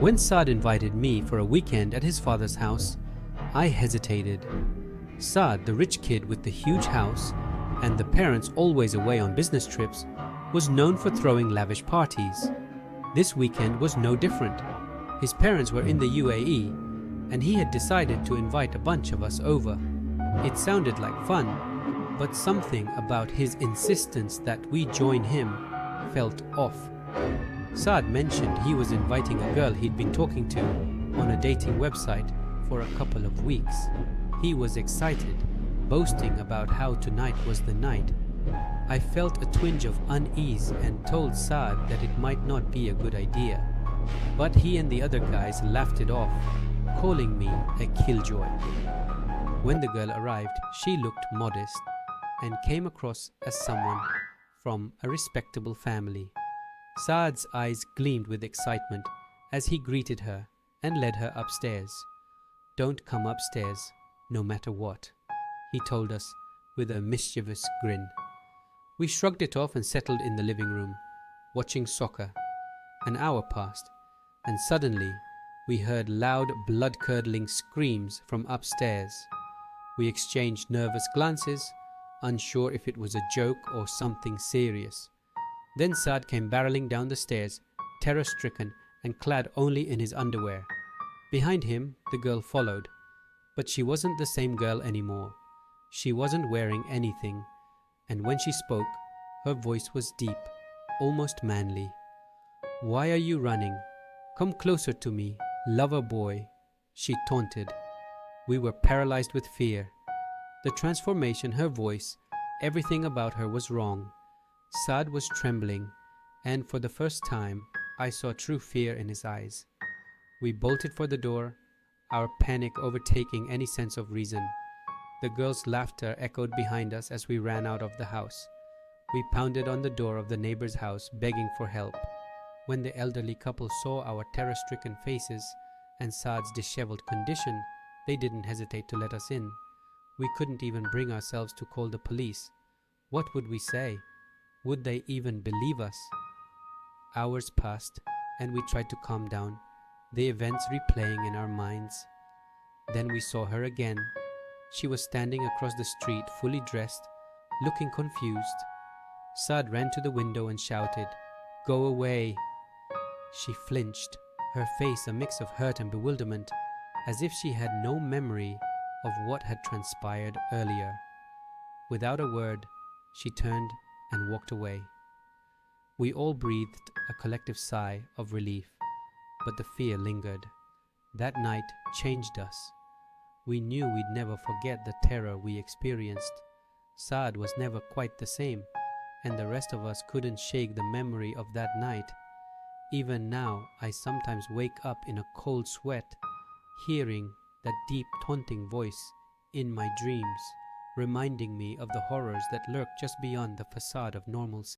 When Saad invited me for a weekend at his father's house, I hesitated. Saad, the rich kid with the huge house and the parents always away on business trips, was known for throwing lavish parties. This weekend was no different. His parents were in the UAE, and he had decided to invite a bunch of us over. It sounded like fun, but something about his insistence that we join him felt off. Saad mentioned he was inviting a girl he'd been talking to on a dating website for a couple of weeks. He was excited, boasting about how tonight was the night. I felt a twinge of unease and told Saad that it might not be a good idea. But he and the other guys laughed it off, calling me a killjoy. When the girl arrived, she looked modest and came across as someone from a respectable family. Saad's eyes gleamed with excitement as he greeted her and led her upstairs. "Don't come upstairs, no matter what," he told us with a mischievous grin. We shrugged it off and settled in the living room, watching soccer. An hour passed, and suddenly we heard loud, blood-curdling screams from upstairs. We exchanged nervous glances, unsure if it was a joke or something serious. Then Saad came barreling down the stairs, terror-stricken and clad only in his underwear. Behind him, the girl followed, but she wasn't the same girl anymore. She wasn't wearing anything, and when she spoke, her voice was deep, almost manly. "Why are you running? Come closer to me, lover boy," she taunted. We were paralyzed with fear. The transformation, her voice, everything about her was wrong. Saad was trembling, and for the first time, I saw true fear in his eyes. We bolted for the door, our panic overtaking any sense of reason. The girl's laughter echoed behind us as we ran out of the house. We pounded on the door of the neighbor's house, begging for help. When the elderly couple saw our terror-stricken faces and Saad's disheveled condition, they didn't hesitate to let us in. We couldn't even bring ourselves to call the police. What would we say? Would they even believe us? Hours passed, and we tried to calm down, the events replaying in our minds. Then we saw her again. She was standing across the street, fully dressed, looking confused. Saad ran to the window and shouted, "Go away!" She flinched, her face a mix of hurt and bewilderment, as if she had no memory of what had transpired earlier. Without a word, she turned and walked away. We all breathed a collective sigh of relief, but the fear lingered. That night changed us. We knew we'd never forget the terror we experienced. Saad was never quite the same, and the rest of us couldn't shake the memory of that night. Even now, I sometimes wake up in a cold sweat, hearing that deep, taunting voice in my dreams, reminding me of the horrors that lurk just beyond the facade of normalcy.